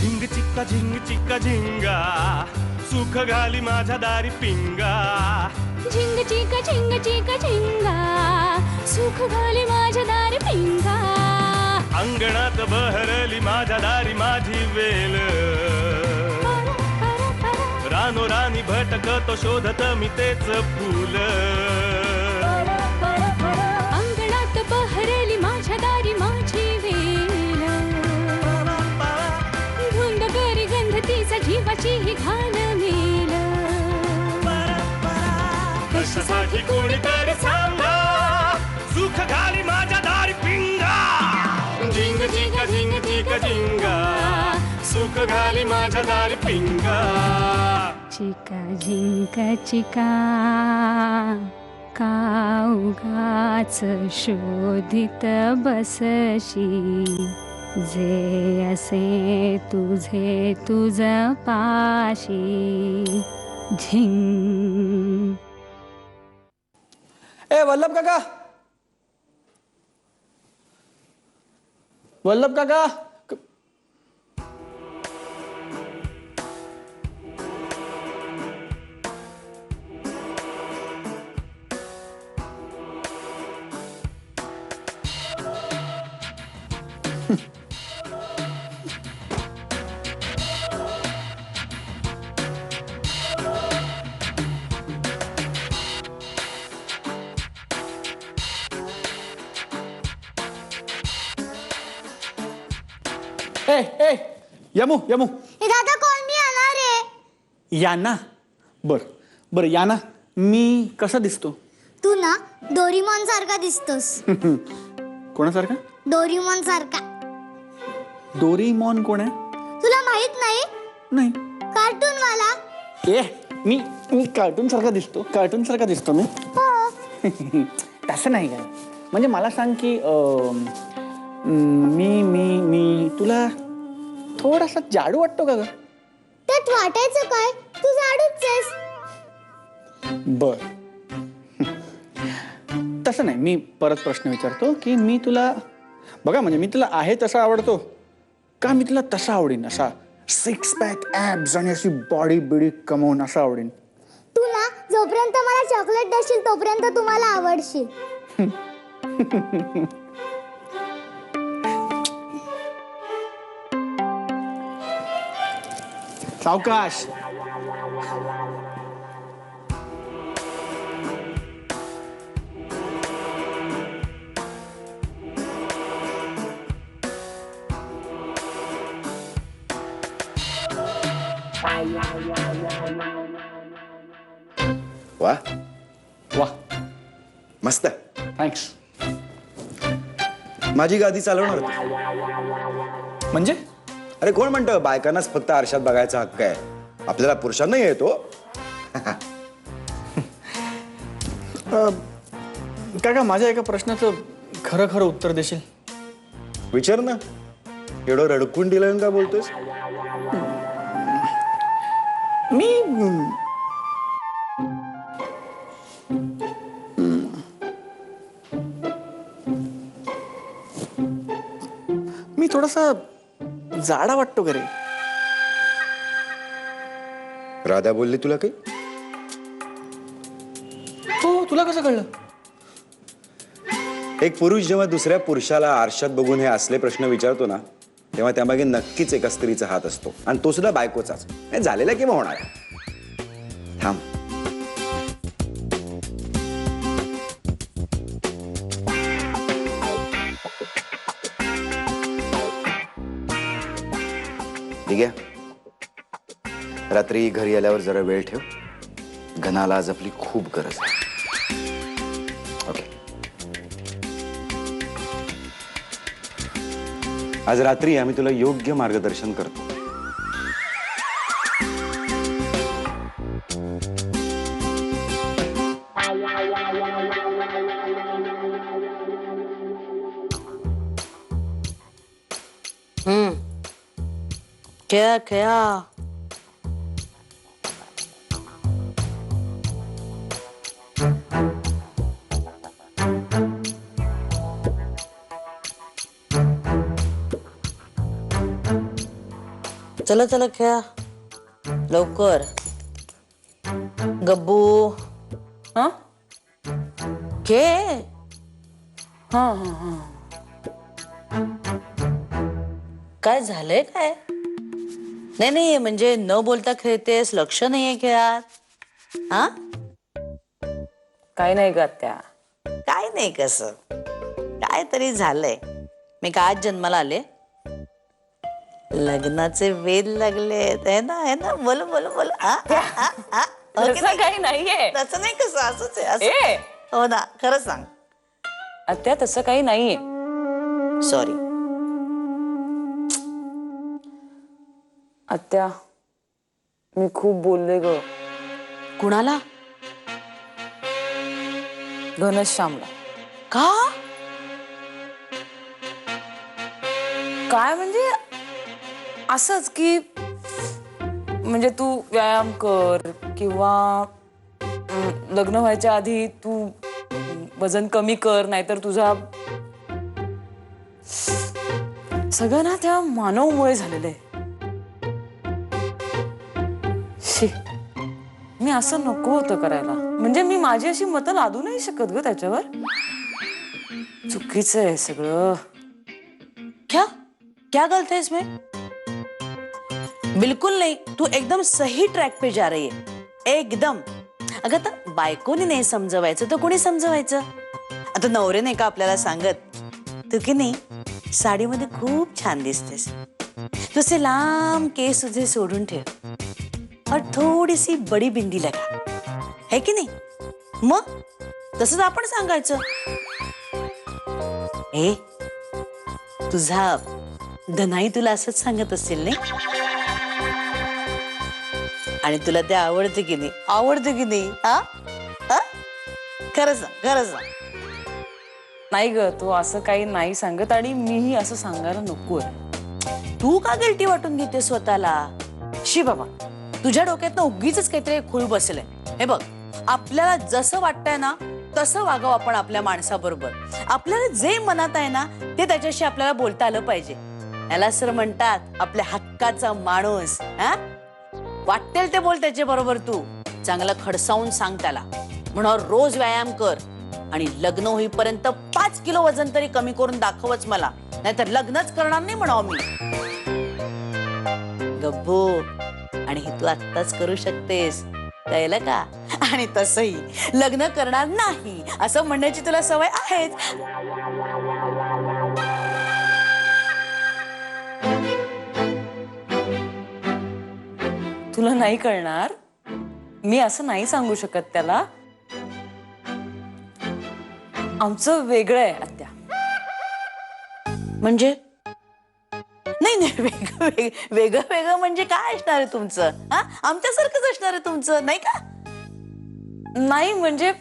झिंग चिक्का झिंगा सुख घाली माझ्या दारी पिंगा झिंग चिका झिंगा सुख घाली माझ्या दारी पिंगा अंगणात बहरली माझ्या दारी माझी वेल रानो रानी भटकतो शोधत मी तेच फूल अंगणात बहरली माझ्या दारी माझी वेल धुंद करी गंध तिचा जीवाची ही घाण मेल कशासाठी कोणीतरी सांगा सुख घाली माझ्या दारी पिंगा झिंग चिका झिंगा सुख घाली माझ्या दारी पिंगा चिका झिंका चिका का उगाच शोधित बसशी जे असे तुझे तुझ पाशी झिंग. ए वल्लभ काका, वल्लभ काका. ए ए यमू यमू दादा कॉल मी येणार आहे. याना बर याना मी कसा दिसतो? तू ना डोरीमॉन सारखा दिसतोस. कोणासारखा? डोरीमॉन सारखा. डोरीमॉन कोण आहे? तुला माहित नाही? नाही. कार्टून वाला. ए मी कार्टून सारखा दिसतो? कार्टून सारखा दिसतो मी? हो. तसं नाही काय. म्हणजे मला सांग की मी तुला थोडासा जाडू वाटतो का ग? त्यात वाटायचं काय, तू जाडूच आहेस. बर तसं नाही. मी परत प्रश्न विचारतो की मी तुला बघा म्हणजे मी तुला आहे तसा आवडतो का मी तुला तसा आवडीन, असा 6 पॅक ॲब्स आणि अशी बॉडी बिडी कमवून असं आवडीन? तू ना जोपर्यंत मला चॉकलेट देशील तोपर्यंत तुम्हाला आवडशील. सावकाश. वा वा मस्त. थँक्स. माझी गादी चालवणार होती. म्हणजे अरे कोण म्हणतं बायकांनाच फक्त आरशात बघायचा हक्क आहे? आपल्याला पुरुषांनाही येतो. काका माझ्या एका प्रश्नाचं खरं खरं उत्तर देशील? विचार ना. एवढं रडकून दिलं का बोलतोस? मी थोडासा जाडा वाटतो का रे? राधा बोलली तुला काही? हो, तुला कसं कळलं? एक पुरुष जेव्हा दुसऱ्या पुरुषाला आरशात बघून हे असले प्रश्न विचारतो ना तेव्हा त्यामागे नक्कीच एका स्त्रीचा हात असतो आणि तो सुद्धा बायकोचाच. हे झालेला किंवा होणार. थांब. ठीक आहे. रात्री घरी आल्यावर जरा वेळ ठेव. घनाला आज आपली खूप गरज आहे. ओके. आज रात्री आम्ही तुला योग्य मार्गदर्शन करतो. खेळा खेळा. चला चला खेळा लवकर. गब्बू हा खेळ. हा हा हा. काय झालंय काय? नाही नाही म्हणजे न बोलता खेळतेस, लक्ष नाहीये खेळात. हा काय नाही ग आत्या. काय नाही कसं काय तरी झालंय. मी का आज जन्माला आले, लग्नाचे वेध लागलेत है ना. बोल बोल बोल. हो की तसं नाही? काही नाहीये तसं नाही कसं असंच आहे असं. ए हो ना खरं सांग. आत्या तसं काही नाहीये. सॉरी. आत्या मी खूप बोलले ग कुणाला? घनश्यामला. का? काय म्हणजे असंच की म्हणजे तू व्यायाम कर किंवा लग्न व्हायच्या आधी तू वजन कमी कर, नाहीतर तुझा सगळं ना त्या मानवमुळे झालेलं आहे. शी, मी असं नको होतं करायला. म्हणजे मी माझी अशी मतं लादू नाही शकत ग त्याच्यावर. चुकीचं आहे सगळं. क्या क्या गलत है इसमें? बिल्कुल नहीं. तू एकदम सही ट्रॅक पे जा रही है एकदम. अगं आता बायकोने नाही समजवायचं तर कोणी समजवायचं? आता नवरे नाही का आपल्याला सांगत, तू की नाही साडीमध्ये खूप छान दिसतेस, तुझे लांब केस तुझे सोडून ठेव और थोडी सी बडी बिंदी लगा, है की नाही? मग तसंच आपण सांगायचं. ए तुझा धनाई तुला असंच सांगत असेल नाही? आणि तुला ते आवडते की नाही? आवडते की नाही? हा हा खरं सांग, खरं सांग. नाही ग तू असं काही नाही सांगत आणि मीही असं सांगायला नकोय. तू का गिल्टी वाटून घेते स्वतःला? शी बाबा, तुझ्या डोक्यात ना उगीच काहीतरी खुळ बसलंय. हे बघ, आपल्याला जसं वाटतंय ना तसं वागावं आपण आपल्या माणसाबरोबर. आपल्याला जे मनात आहे ना ते त्याच्याशी आपल्याला बोलता आलं पाहिजे. याला सर म्हणतात आपल्या हक्काचा माणूस. हा वाटेल ते बोल त्याच्या बरोबर. तू चांगलं खडसावून सांग त्याला. म्हणून रोज व्यायाम कर आणि लग्न होईपर्यंत 5 किलो वजन तरी कमी करून दाखवच मला, नाहीतर लग्नच करणार नाही म्हणावं मी. गब्बू, आणि हे तू आत्ताच करू शकतेस, कळलं का? आणि तसंही लग्न करणार नाही असं म्हणण्याची तुला सवय आहेच. तुला नाही कळणार. मी असं नाही सांगू शकत त्याला. आमचं वेगळं आहे आत्या. म्हणजे नाही नाही वेगळं वेगळं म्हणजे काय असणार आहे तुमचं? हा आमच्यासारखंच असणार आहे तुमचं, नाही का? नाही म्हणजे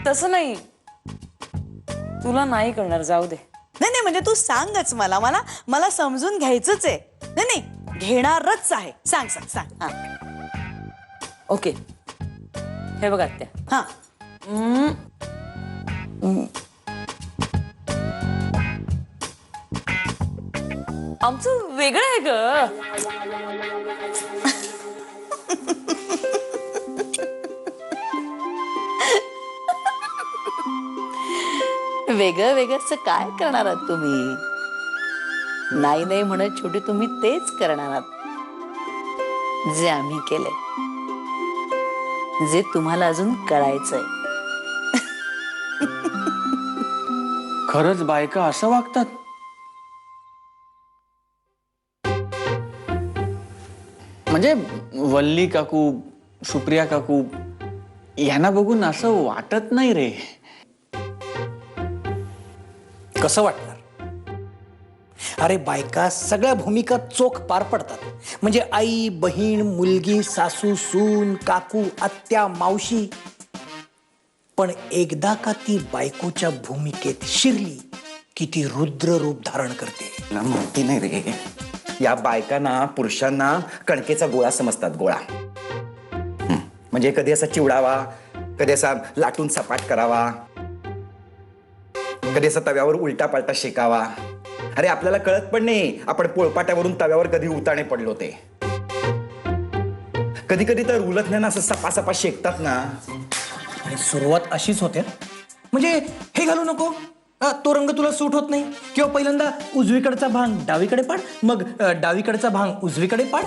तसं नाही. तुला नाही कळणार, जाऊ दे. नाही नाही म्हणजे तू सांगच मला. मला मला समजून घ्यायचंच आहे. नाही नाही घेणारच आहे. सांग सांग सांग. हा ओके, हे बघ आत्या. हा आमचं वेगळं आहे ग. वेगळं वेगळंच काय करणार आहात तुम्ही? नाही नाही म्हणत छोटी तुम्ही तेच करणार आहात जे आम्ही केलंय, जे तुम्हाला अजून करायचंय. खरंच बायका असं वागतात? म्हणजे वल्ली काकू, सुप्रिया काकू यांना बघून असं वाटत नाही रे. कसं वाटणार? अरे बायका सगळ्या भूमिका चोख पार पडतात. म्हणजे आई, बहीण, मुलगी, सासू, सून, काकू, आत्या, मावशी. पण एकदा का ती बायकोच्या भूमिकेत शिरली की ती रुद्र रूप धारण करते. ना माहिती नाही रे, या बायकांना पुरुषांना कणकेचा गोळा समजतात. गोळा म्हणजे कधी असा चिवडावा, कधी असा लाटून सपाट करावा, कधी असा तव्यावर उलटा पालटा शेकावा अरे आपल्याला कळत पण नाही आपण पोळपाट्यावरून तव्यावर कधी उताणे पडलो ते. कधी कधी तर उलटण्यानं असं सपासपा शेकतात ना. आणि सुरुवात अशीच होते. म्हणजे हे घालू नको, तो रंग तुला सूट होत नाही, किंवा पहिल्यांदा उजवीकडचा भांग डावीकडे पाड, मग डावीकडचा भांग उजवीकडे पाड.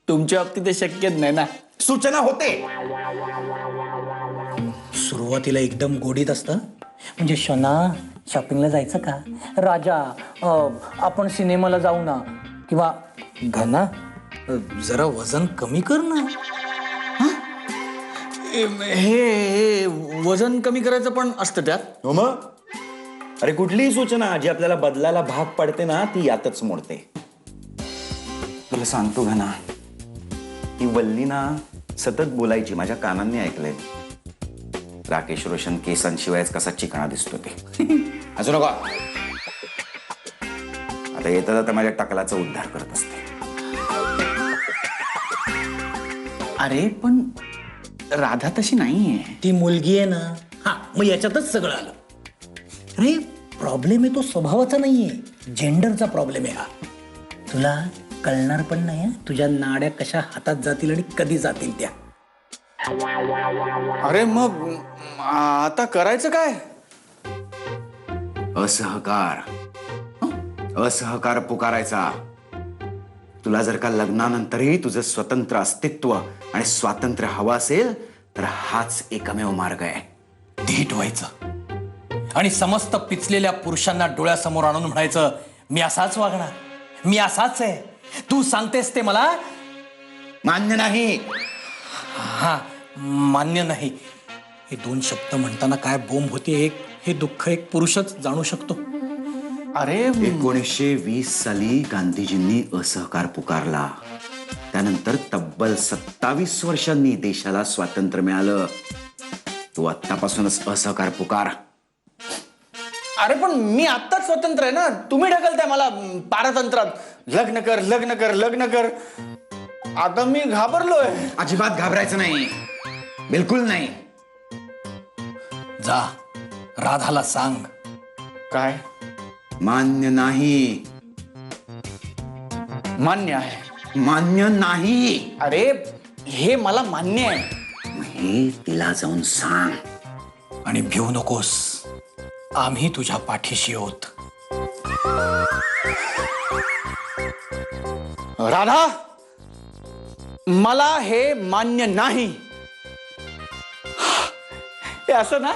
तुमच्या बाबतीत ते शक्यच नाही ना. सूचना होते. सुरुवातीला एकदम गोडीत असतं. म्हणजे शना शॉपिंगला जायचं का, राजा आपण सिनेमाला जाऊ ना, किंवा घना जरा वजन कमी कर ना. हे वजन कमी करायचं पण असतं त्यात. हो मग. अरे कुठलीही सूचना जी आपल्याला बदलायला भाग पडते ना ती यातच मोडते. तुला सांगतो घना, ती वल्ली ना सतत बोलायची, माझ्या कानांनी ऐकलंय. राकेश रोशन केसांशिवायच कसा चिकणा दिसतो ते. असू नका. आता येता जाता माझ्या टकलाचा उद्धार करत असते. अरे पण राधा तशी नाहीये. ती मुलगी आहे ना. हा, मग याच्यातच सगळं आलं. अरे प्रॉब्लेम आहे तो स्वभावाचा नाहीये, जेंडरचा प्रॉब्लेम आहे हा. तुला कळणार पण नाही तुझ्या नाड्या कशा हातात जातील आणि कधी जातील त्या. अरे मग आता करायचं काय? असहकार पुकारायचा. तुला जर का लग्नानंतरही तुझं स्वतंत्र अस्तित्व आणि स्वातंत्र्य हवं असेल तर हाच एकमेव मार्ग आहे. धीट व्हायचं आणि समस्त पिचलेल्या पुरुषांना डोळ्यासमोर आणून म्हणायचं, मी असाच वागणार, मी असाच आहे. तू सांगतेस ते मला मान्य नाही. हा, मान्य नाही. हे दोन शब्द म्हणताना काय बोंब होते हे दुःख एक पुरुषच जाणू शकतो. अरे 1920 साली गांधीजींनी असहकार पुकारला. त्यानंतर तब्बल 27 वर्षांनी देशाला स्वातंत्र्य मिळालं. तू आत्तापासूनच असहकार पुकार. अरे पण मी आत्ताच स्वतंत्र आहे ना. तुम्ही ढकलताय मला पारतंत्रात. लग्न कर, लग्न कर, लग्न कर. आता मी घाबरलोय. अजिबात घाबरायचं नाही, बिलकुल नाही. जा राधाला सांग. काय? मान्य नाही. मान्य आहे. मान्य नाही. अरे हे मला मान्य आहे. हे तिला जाऊन सांग. आणि भिवू नकोस, आम्ही तुझ्या पाठीशी आहोत. राधा, मला हे मान्य नाही. हे असं ना.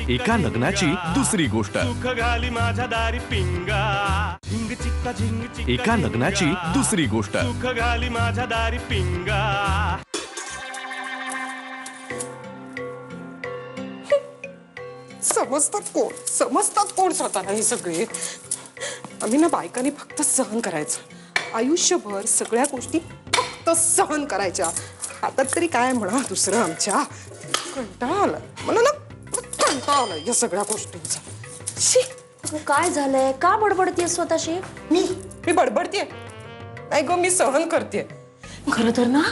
एका लग्नाची दुसरी गोष्ट. सुख घाली माझ्या दारी पिंगा. झिंग चिक्का झिंग चिक्का. एका लग्नाची दुसरी गोष्ट. सुख घाली माझ्या दारी पिंगा. समजतात कोण स्वतःला हे सगळे. आम्ही ना बायकांनी फक्त सहन करायचं. आयुष्यभर सगळ्या गोष्टी फक्त सहन करायच्या. हातात तरी काय म्हणा दुसरं आमच्या. कंटाळा आला मला ना. कंटाळा आला या सगळ्या गोष्टींचा. काय झालंय, का बडबडतीये स्वतःशी? मी बडबडतीये नाही गो, मी सहन करते. खरं तर ना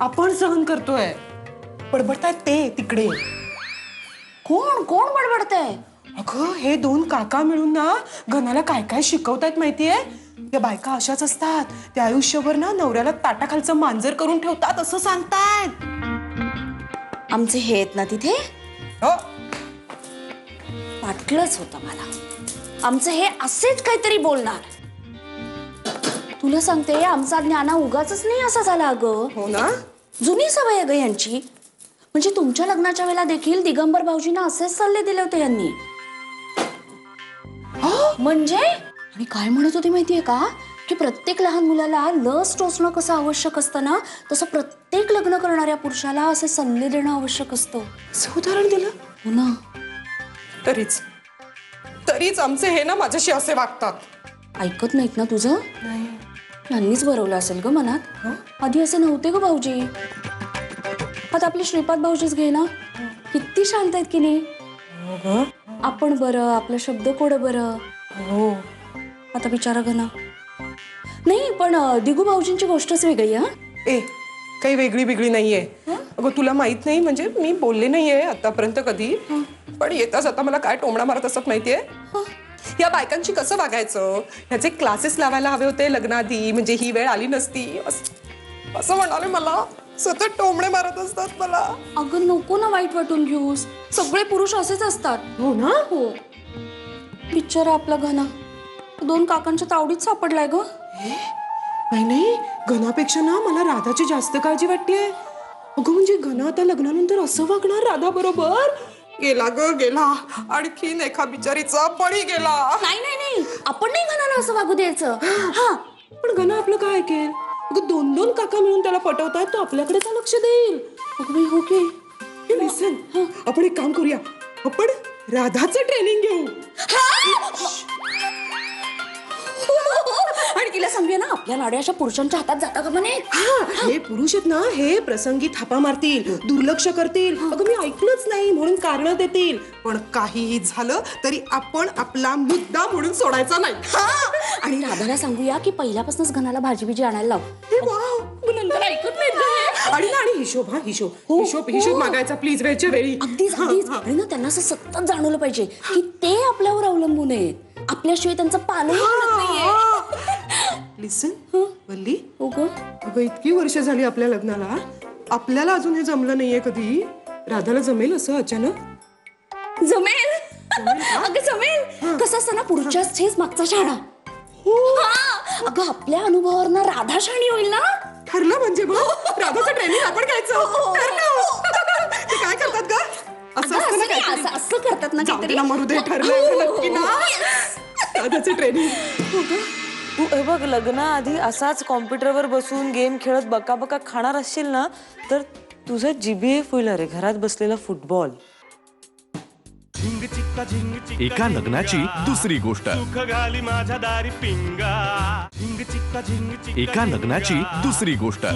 आपण सहन करतोय. बडबडतायत ते तिकडे. कोण कोण बडबडतंय? अगं हे दोन काका मिळून ना गणाला काय काय शिकवतायत माहितीये. त्या बायका अशाच असतात. त्या आयुष्यभर ना नवऱ्याला ताटाखालचं मांजर करून ठेवतात असं सांगतायत. आमचे हे आहेत ना तिथे. हो वाटलंच होतं मला, आमचे हे असेच काहीतरी बोलणार. तुला सांगते, आमचा ज्ञाना उगाच नाही असा झाला अगं. हो ना. जुनी सवय अगं यांची. म्हणजे तुमच्या लग्नाच्या वेळेला देखील दिगंबर भाऊजींना असेच सल्ले दिले होते यांनी. म्हणजे आणि काय म्हणत होते माहितीये का, की प्रत्येक लहान मुलाला लस टोचणं कसं आवश्यक असतं ना, तसं प्रत्येक लग्न करणाऱ्या पुरुषाला असे सल्ले देणं आवश्यक असतं. असं उदाहरण दिलं. हो ना. तरीच आमचे हे ना माझ्याशी असे वागतात. ऐकत नाहीत ना तुझं. यांनीच भरवलं असेल ग मनात. आधी असे नव्हते ग भाऊजी. आता आपले श्रीपाद भाऊजीच घे ना, किती शांत आहेत की नाही. आपण बरं, आपला शब्द कोड बरं. हो आता बिचारा घना. नाही पण दिगू भाऊजींची गोष्टच वेगळी हा. ए काही वेगळी वेगळी नाहीये. अगं तुला माहित नाही म्हणजे मी बोलले नाहीये आतापर्यंत कधी, पण येताच आता मला काय टोमणा मारत असत माहितीये. या बायकांची कसं वागायचं ह्याचे क्लासेस लावायला हवे होते लग्नाआधी, म्हणजे ही वेळ आली नसती असं म्हणाले. मला सतत टोमणे मारत असतात मला. अगं नको ना वाईट वाटून घेऊस, सगळे पुरुष असेच असतात. हो ना. हो बिचारा आपला घना 2 काकांच्या तावडीत सापडलाय ग. नाही नाही, घनापेक्षा ना मला राधाची जास्त काळजी वाटतेय. अगं म्हणजे घना आता लग्नानंतर असं वागणार राधा बरोबर. गेला ग गेला, आणखीन एका बिचारीचा बळी गेला. नाही नाही नाही, आपण नाही घनाला असं वागू द्यायचं. हा पण घना आपलं काय ऐकेल. अगं 2 काका मिळून त्याला पटवतायत, तो आपल्याकडे का लक्ष देईल. अगं बाई हो की. लिसन, आपण एक काम करूया, आपण राधाचं ट्रेनिंग घेऊ. आणि तिला सांगूया ना आपल्या लाड्या अशा पुरुषांच्या हातात जाता का म्हणे. हे पुरुष आहेत ना, हे प्रसंगी थापा मारतील, दुर्लक्ष करतील. अगं मी ऐकलंच नाही म्हणून कारण देतील. पण काहीही झालं तरी आपण आपला मुद्दा म्हणून सोडायचा नाही. आणि राधाला सांगूया की पहिल्यापासूनच घनाला भाजी बिजी आणायला लाव. नंतर ऐकत नाही. आणि ना, आणि हिशोब हिशोब मागायचा प्लीज वेळच्या वेळी. अगदीच अगदीच. आणि ना त्यांना असं सतत जाणवलं पाहिजे की ते आपल्यावर अवलंबून आहेत, आपल्याशिवाय त्यांचं पालनही होत नाहीये. लिसन वल्ली, हो ग. अगं इतकी वर्ष झाली आपल्या लग्नाला, आपल्याला अजून हे जमलं नाहीये कधी. राधाला जमेल असं अचानक? जमेल अगं जमेल. कसं असतं ना, पुढच्या हेच मागचा शाळा. अगं आपल्या अनुभवावरनं राधा शाणी होईल ना. ठरलं म्हणजे मग राधाचं ट्रेनिंग आपण घ्यायचं. ठरलं. ते काय करतात ग असं असतं ना काहीतरी. असं करतात ना काहीतरी. मरू दे, ठरलं नक्की ना राधाचं ट्रेनिंग. तू हे बघ लग्नाआधी असाच कॉम्प्युटरवर बसून गेम खेळत बका बका खाणार असशील ना, तर तुझं GBF होईल रे घरात बसलेला फुटबॉल. एका लग्नाची दुसरी गोष्ट. एका लग्नाची दुसरी गोष्ट.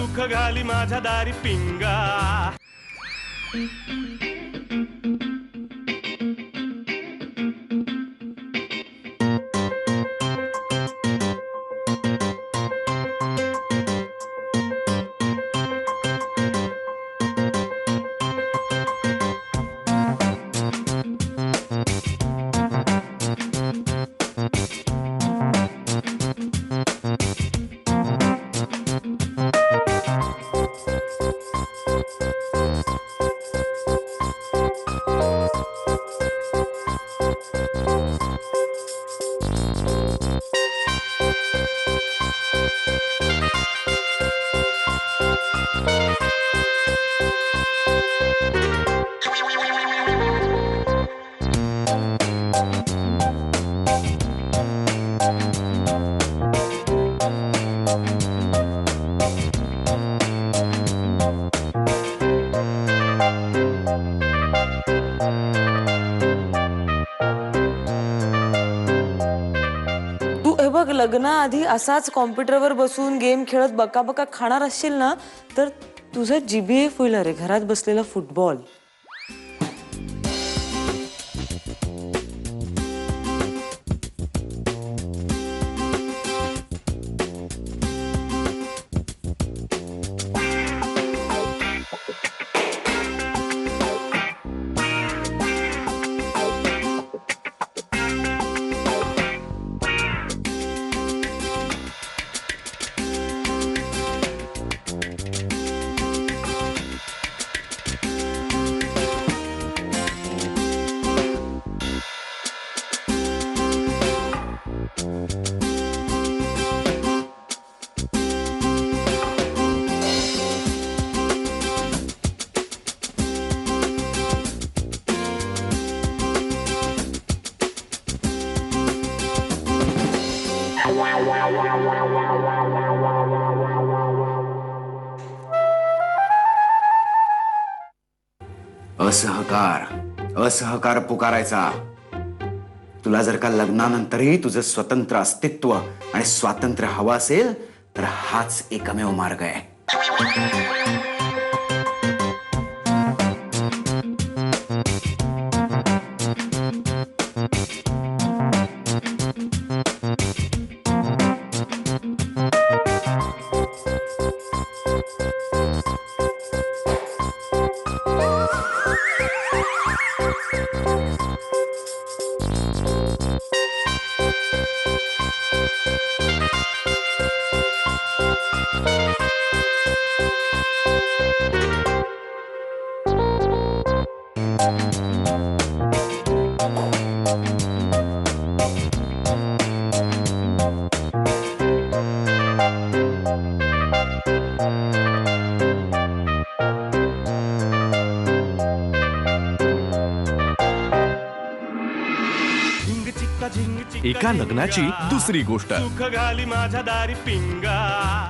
लग्नाआधी असाच कॉम्प्युटरवर बसून गेम खेळत बका बका खाणार असशील ना, तर तुझं GBF होईल रे घरात बसलेला फुटबॉल. असहकार पुकारायचा. तुला जर का लग्नानंतरही तुझं स्वतंत्र अस्तित्व आणि स्वातंत्र्य हवं असेल तर हाच एकमेव मार्ग आहे. एका लग्नाची दुसरी गोष्ट. सुख घाली माझ्या दारी पिंगा.